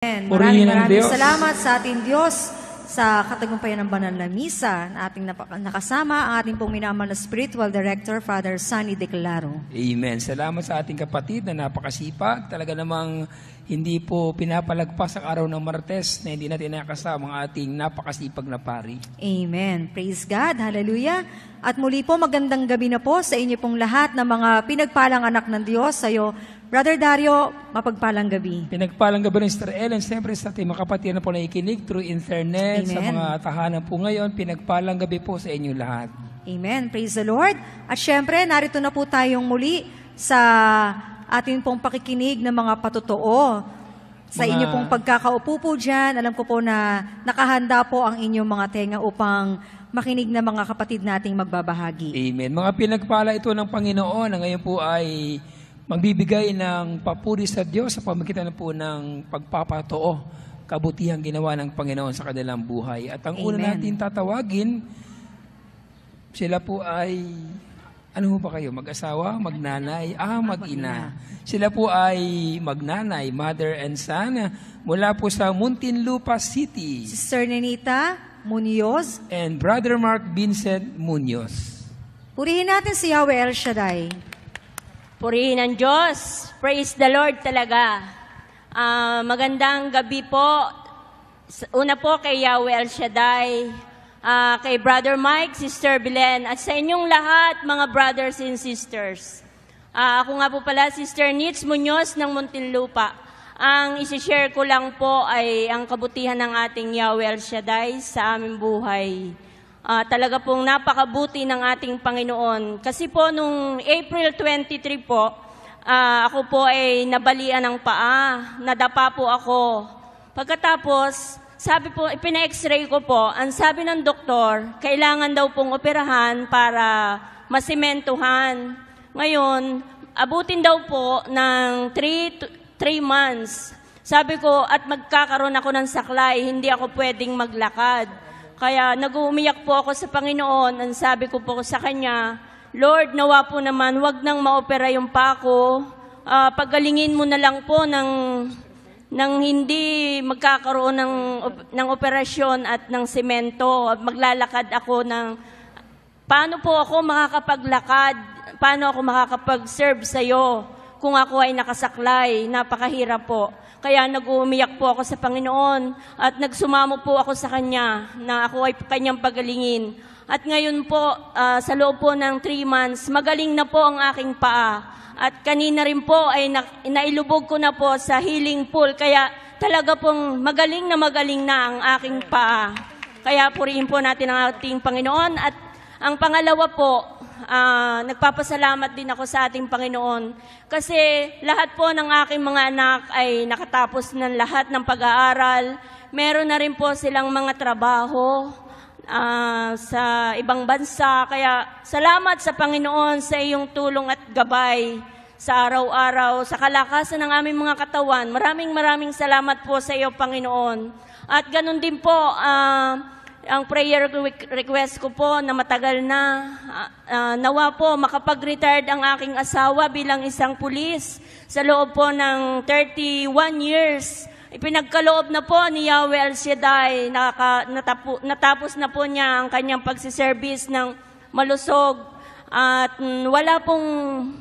Maraming salamat sa ating Diyos sa katagumpayan ng banal na misa na ating nakasama ang ating pong minamahal na spiritual director, Father Sunny Declaro. Amen. Salamat sa ating kapatid na napakasipag. Talaga namang hindi po pinapalagpas ang araw ng Martes na hindi natin nakasama ang ating napakasipag na pari. Amen. Praise God. Hallelujah. At muli po, magandang gabi na po sa inyo pong lahat na mga pinagpalang anak ng Diyos. Sa'yo, Brother Dario, mapagpalang gabi. Pinagpalang gabi ng Sister Ellen, siyempre sa ating mga kapatid na po nakikinig through internet, Amen. Sa mga tahanan po ngayon, pinagpalang gabi po sa inyo lahat. Amen. Praise the Lord. At syempre, narito na po tayong muli sa ating pong pakikinig ng mga patotoo. Sa inyo pong pagkakaupo po dyan, alam ko po na nakahanda po ang inyong mga tenga upang makinig na mga kapatid nating magbabahagi. Amen. Mga pinagpala ito ng Panginoon na ngayon po ay magbibigay ng papuri sa Diyos sa pamagitan po ng pagpapatoo, kabutihang ginawa ng Panginoon sa kanilang buhay. At ang Amen. una natin tatawagin, sila po ay, ano ba kayo, mag-asawa, magnanay, mag-ina. Sila po ay magnanay, mother and son, mula po sa Muntinlupa City. Sister Nenita Munoz And Brother Mark Vincent Munoz. Purihin natin si Yahweh El Shaddai. Purihin ang Diyos. Praise the Lord talaga. Magandang gabi po. Una po kay Yahweh El Shaddai, kay Brother Mike, Sister Belen, at sa inyong lahat, mga brothers and sisters. Ako nga po pala, Sister Nitz Munoz ng Muntinlupa. Ang isi-share ko lang po ay ang kabutihan ng ating Yahweh El Shaddai sa aming buhay. Talaga pong napakabuti ng ating Panginoon. Kasi po nung April 23 po, ako po ay nabalian ng paa, nadapa po ako. Pagkatapos, sabi po, ipina-x-ray ko po, ang sabi ng doktor, kailangan daw pong operahan para masimentuhan. Ngayon, abutin daw po ng 3 months. Sabi ko, at magkakaroon ako ng saklay, hindi ako pwedeng maglakad. Kaya nag-uumiyak po ako sa Panginoon. Ang sabi ko po sa Kanya, Lord, nawa po naman, wag nang maopera yung pa ko. Pagalingin mo na lang po ng hindi magkakaroon ng operasyon at ng semento. Maglalakad ako ng, paano po ako makakapaglakad? Paano ako makakapag-serve sa'yo kung ako ay nakasaklay? Napakahirap po. Kaya nag-uumiyak po ako sa Panginoon at nagsumamo po ako sa Kanya na ako ay Kanyang pagalingin. At ngayon po, sa loob po ng 3 months, magaling na po ang aking paa. At kanina rin po ay nailubog ko na po sa healing pool. Kaya talaga pong magaling na ang aking paa. Kaya purihin po natin ang ating Panginoon. At ang pangalawa po, nagpapasalamat din ako sa ating Panginoon kasi lahat po ng aking mga anak ay nakatapos ng lahat ng pag-aaral. Meron na rin po silang mga trabaho sa ibang bansa. Kaya salamat sa Panginoon sa iyong tulong at gabay sa araw-araw, sa kalakasan ng aming mga katawan. Maraming salamat po sa iyo, Panginoon. At ganun din po, ang prayer request ko po na matagal na, nawa po makapag-retired ang aking asawa bilang isang pulis sa loob po ng 31 years. Ipinagkaloob na po ni Yahweh El Shaddai, natapos na po niya ang kanyang pagsiservice ng malusog at wala pong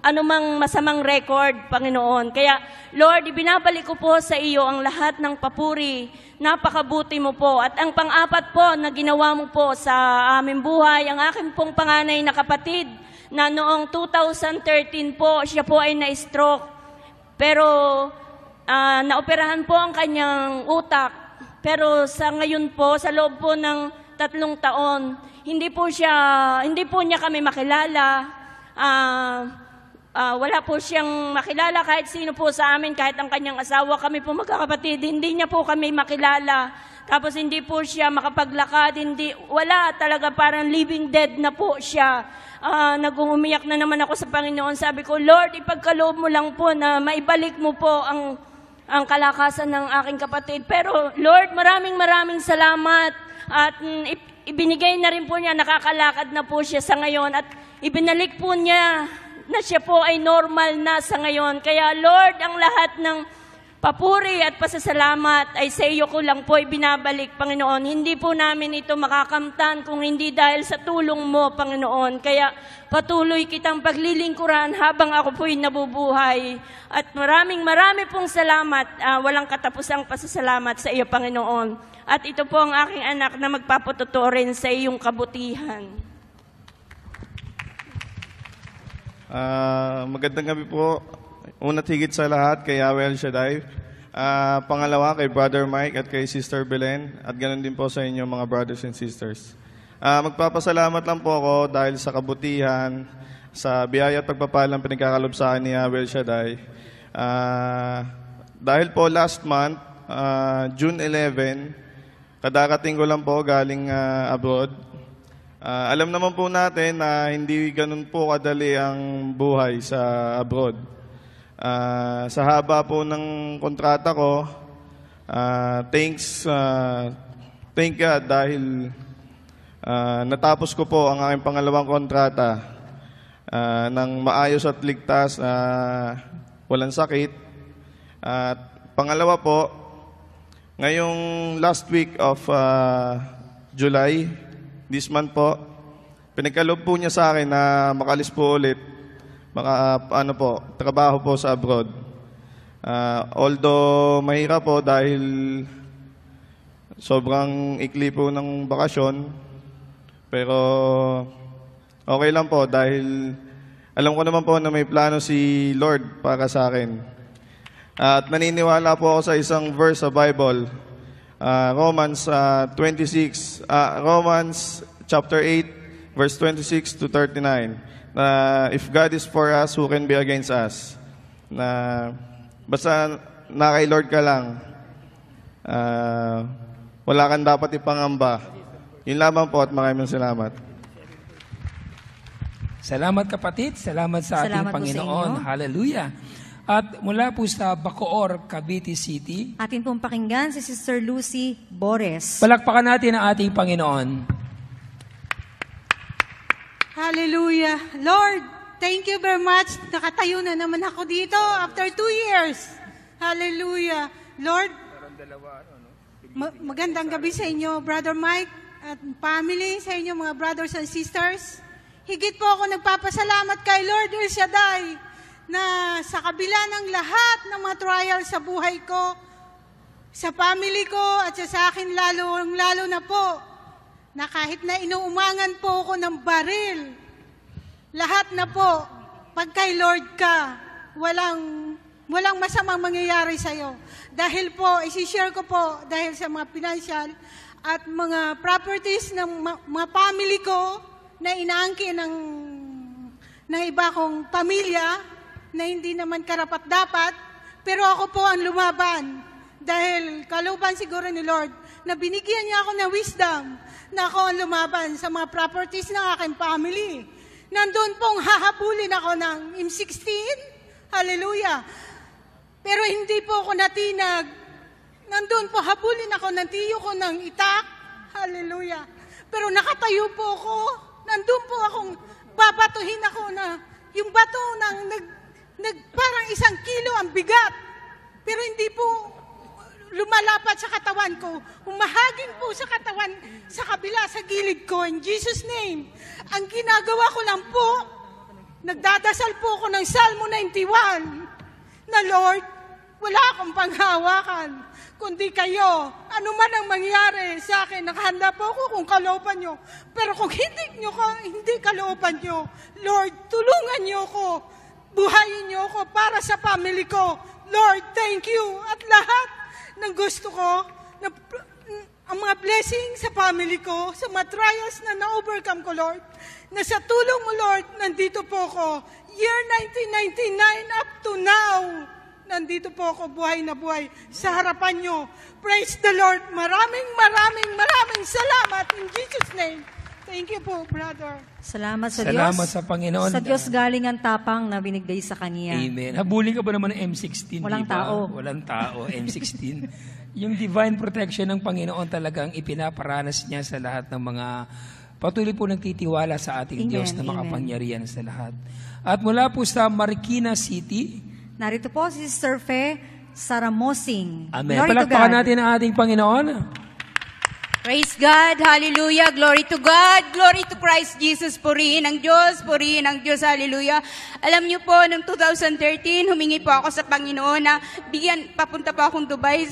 anumang masamang record, Panginoon. Kaya, Lord, ibinabalik ko po sa iyo ang lahat ng papuri. Napakabuti mo po. At ang pang-apat po na ginawa mo po sa aming buhay, ang aking pong panganay na kapatid na noong 2013 po, siya po ay na-stroke. Pero naoperahan po ang kanyang utak. Pero sa ngayon po, sa loob po ng 3 taon, hindi po niya kami makilala. Wala po siyang makilala kahit sino po sa amin, kahit ang kanyang asawa, kami po magkakapatid, hindi niya po kami makilala. Tapos hindi po siya makapaglakad, wala talaga, parang living dead na po siya. Nag-uumiyak na naman ako sa Panginoon. Sabi ko, Lord, ipagkaloob mo lang po na maibalik mo po ang kalakasan ng aking kapatid. Pero Lord, maraming salamat at ibinigay na rin po niya, nakakalakad na po siya sa ngayon at ibinalik po niya na siya po ay normal na sa ngayon. Kaya Lord, ang lahat ng papuri at pasasalamat ay sa iyo ko lang po ibinabalik, Panginoon. Hindi po namin ito makakamtan kung hindi dahil sa tulong mo, Panginoon. Kaya patuloy kitang paglilingkuran habang ako po'y nabubuhay. At marami pong salamat, walang katapusang pasasalamat sa iyo, Panginoon. At ito po ang aking anak na magpapatotoo rin sa iyong kabutihan. Magandang gabi po. Una't higit sa lahat kay Yahweh El Shaddai. Pangalawa kay Brother Mike at kay Sister Belen. At ganoon din po sa inyo mga brothers and sisters. Magpapasalamat lang po ako dahil sa kabutihan, sa biyaya at pagpapalang pinagkakalob sa akin ni Yahweh El Shaddai. Dahil po last month, June 11, kadarating ko lang po galing abroad. Alam naman po natin na hindi ganun po kadali ang buhay sa abroad. Sa haba po ng kontrata ko, thank God dahil natapos ko po ang aking pangalawang kontrata ng maayos at ligtas, walang sakit. At pangalawa po, ngayong last week of July, this month po, pinagkaloob po niya sa akin na makalis po ulit, trabaho po sa abroad. Although mahirap po dahil sobrang ikli po ng bakasyon, pero okay lang po dahil alam ko naman po na may plano si Lord para sa akin. At naniniwala po ako sa isang verse sa Bible, Romans chapter 8, verse 26 to 39. If God is for us, who can be against us? Basta na kay Lord ka lang, wala kang dapat ipangamba. Yun lamang po at maraming salamat. Salamat kapatid, salamat sa ating Salamat po sa Panginoon. inyo. Hallelujah. At mula po sa Bacoor, Cavite City, Atin pong pakinggan si Sister Lucy Bores. palakpakan natin ang ating Panginoon. Hallelujah. Lord, thank you very much. Nakatayo na naman ako dito after 2 years. Hallelujah. Lord, magandang gabi sa inyo, Brother Mike at family, sa inyo mga brothers and sisters. Higit po ako nagpapasalamat kay Lord El Shaddai na sa kabila ng lahat ng mga trials sa buhay ko, sa family ko at sa akin lalo na po, na kahit na inuumangan po ako ng baril, lahat na po, pag kay Lord ka, walang masamang mangyayari sa'yo. Dahil po, isi-share ko po, dahil sa mga financial at mga properties ng mga family ko na inaangkin ng iba kong pamilya na hindi naman karapat-dapat, pero ako po ang lumaban. Dahil kalooban siguro ni Lord na binigyan niya ako ng wisdom na ako ang lumaban sa mga properties ng aking family. Nandun pong hahabulin ako ng M16. Hallelujah. Pero hindi po ako natinag. Nandun po habulin ako ng tiyo ko ng itak. Hallelujah. Pero nakatayo po ako. Nandun po akong babatuhin ako na yung bato ng parang 1 kilo ang bigat. Pero hindi po lumalapat sa katawan ko. Humahaging po sa katawan sa kabila, sa gilid ko. In Jesus' name. Ang ginagawa ko lang po, nagdadasal po ako ng Salmo 91 na Lord, wala akong panghawakan kundi kayo. Ano man ang mangyari sa akin, nakahanda po ako kung kalooban nyo. Pero kung hindi kalooban nyo, Lord, tulungan nyo ako. Buhayin nyo ako para sa family ko. Lord, thank you. At lahat ng gusto ko, ang mga blessings sa family ko, sa mga trials na na-overcome ko, Lord, na sa tulong mo, Lord, nandito po ako. Year 1999 up to now, nandito po ako, buhay na buhay, sa harapan nyo. Praise the Lord. Maraming salamat in Jesus' name. Thank you po, brother. Salamat sa Salamat Diyos. sa Panginoon. Sa Diyos galing ang tapang na binigay sa Kanya. Amen. Habulin ka ba naman ng M16? Walang diba? tao. Walang tao, M16. Yung divine protection ng Panginoon talagang ipinaparanas niya sa lahat ng mga patuloy po nagtitiwala sa ating Amen, Diyos na amen. makapangyarihan sa lahat. At mula po sa Marikina City, Narito po si Sister Fe Saramosing. Amen. Glory to Palakpakan God. natin ang ating Panginoon. Praise God, hallelujah, glory to God, glory to Christ Jesus, purihin ang Diyos, hallelujah. Alam niyo po, noong 2013, humingi po ako sa Panginoon na papunta po akong Dubai.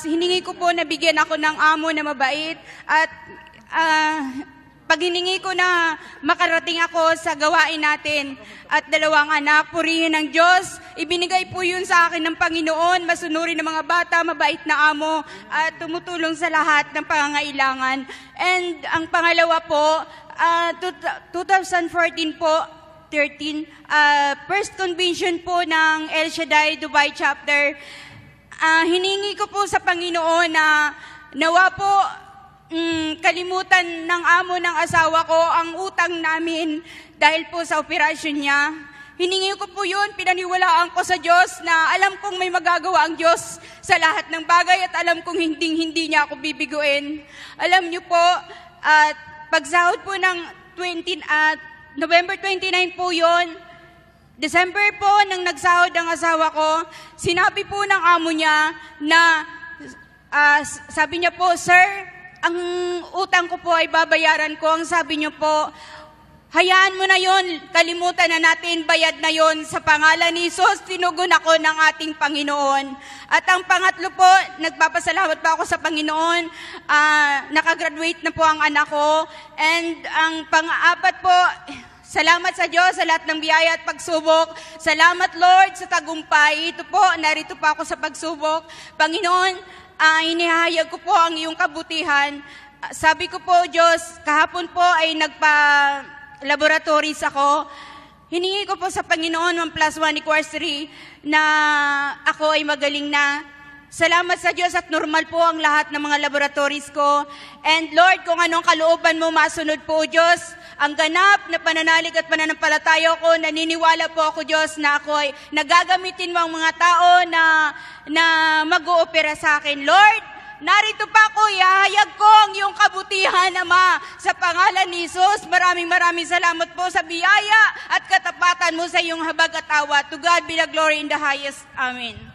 Hiningi ko po na bigyan ako ng amo na mabait at pag hiningi ko na makarating ako sa gawain natin at 2 anak, purihin ng Diyos, ibinigay po yun sa akin ng Panginoon, masunurin ng mga bata, mabait na amo, at tumutulong sa lahat ng pangangailangan. And ang pangalawa po, 2014 po, 13, first convention po ng El Shaddai Dubai chapter, hiningi ko po sa Panginoon na nawa po kalimutan ng amo ng asawa ko ang utang namin dahil po sa operasyon niya. Hiningi ko po yun, pinaniwalaan ko sa Diyos na alam kong may magagawa ang Diyos sa lahat ng bagay at alam kong hindi niya ako bibiguin. Alam niyo po, pagsahod po ng November 29 po yun, December po nang nagsahod ang asawa ko, sinabi po ng amo niya na, sabi niya po, "Sir, ang utang ko po ay babayaran ko." Ang sabi niyo po, hayaan mo na yon, kalimutan na natin, bayad na yon sa pangalan ni Jesus, tinugon ako ng ating Panginoon. At ang pangatlo po, nagpapasalamat pa ako sa Panginoon, nakagraduate na po ang anak ko. And ang pang-apat po, salamat sa Diyos sa lahat ng biyaya at pagsubok. Salamat Lord sa tagumpay. Ito po, narito pa ako sa pagsubok. Panginoon, inihahayag ko po ang iyong kabutihan. Sabi ko po, Diyos, kahapon po ay nagpa-laboratories ako. Hiningi ko po sa Panginoon 1+1 equals 3 na ako ay magaling na. Salamat sa Diyos at normal po ang lahat ng mga laboratories ko. And Lord, kung anong kalooban mo, masunod po, Diyos. Ang ganap na pananalig at pananampalataya ko, naniniwala po ako, Diyos, na ako ay nagagamitin mo ang mga tao na mag-oopera sa akin. Lord, narito pa ako, ihahayag ko ang iyong kabutihan, Ama, sa pangalan ni Jesus. Maraming salamat po sa biyaya at katapatan mo sa iyong habag at awa. To God be the glory in the highest. Amen.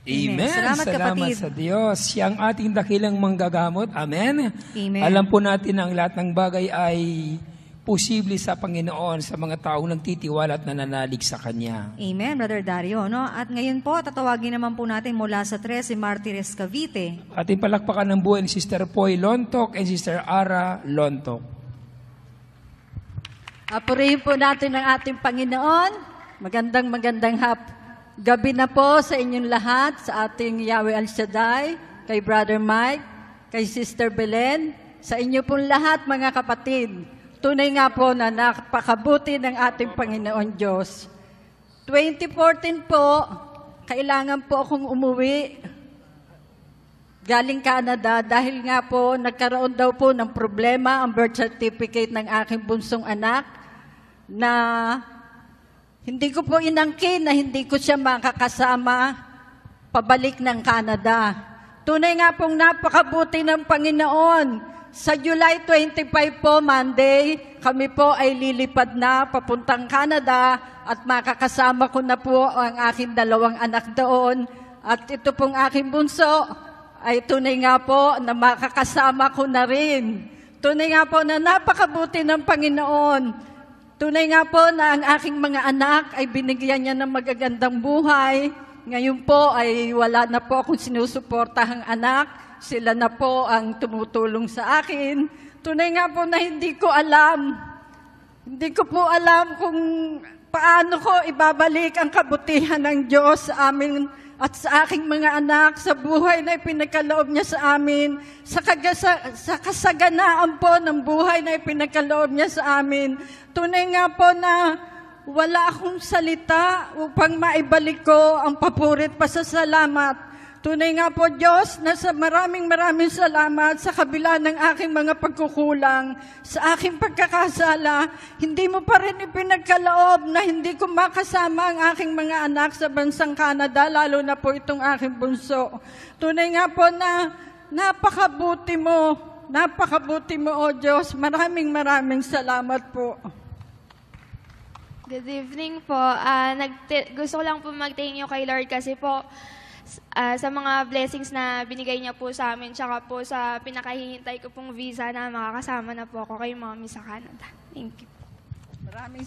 Amen. Salamat, kapatid. Sa Diyos. Siya ang ating dakilang manggagamot. Amen. Amen. Alam po natin na ang lahat ng bagay ay posible sa Panginoon sa mga taong nagtitiwala at nananalig sa Kanya. Amen, Brother Dario. No? At ngayon po, tatawagin naman po natin mula sa 13 Martires, Cavite. Ating palakpakan ng buhay ni Sister Poy Lontok and Sister Ara Lontok. Purihin po natin ang ating Panginoon. Magandang gabi na po sa inyong lahat, sa ating Yahweh El Shaddai, kay Brother Mike, kay Sister Belen, sa inyo pong lahat mga kapatid. Tunay nga po na napakabuti ng ating Panginoon Diyos. 2014 po, kailangan po akong umuwi galing Canada dahil nga po nagkaroon daw po ng problema ang birth certificate ng aking bunsong anak na hindi ko po inangkin na hindi ko siya makakasama pabalik ng Canada. Tunay nga pong napakabuti ng Panginoon. Sa July 25 po, Monday, kami po ay lilipad na papuntang Canada at makakasama ko na po ang aking 2 anak doon. At ito pong aking bunso ay tunay nga po na makakasama ko na rin. Tunay nga po na napakabuti ng Panginoon. Tunay nga po na ang aking mga anak ay binigyan niya ng magagandang buhay. Ngayon po ay wala na po akong sinusuportahang anak. Sila na po ang tumutulong sa akin. Tunay nga po na hindi ko alam. Hindi ko po alam kung paano ko ibabalik ang kabutihan ng Diyos sa amin at sa aking mga anak, sa buhay na ipinagkaloob niya sa amin, sa kasaganaan po ng buhay na ipinagkaloob niya sa amin. Tunay nga po na wala akong salita upang maibalik ko ang papurit pasasalamat. Tunay nga po, Diyos, na sa maraming salamat sa kabila ng aking mga pagkukulang, sa aking pagkakasala, hindi mo pa rin ipinagkaloob na hindi ko makasama ang aking mga anak sa bansang Canada, lalo na po itong aking bunso. Tunay nga po na napakabuti mo, O Diyos. Maraming salamat po. Good evening po. Gusto ko lang po mag-thank you kay Lord kasi po sa mga blessings na binigay niya po sa amin, tsaka po sa pinakahihintay ko pong visa na makakasama na po ako kay Mommy sa Canada. Thank you. Maraming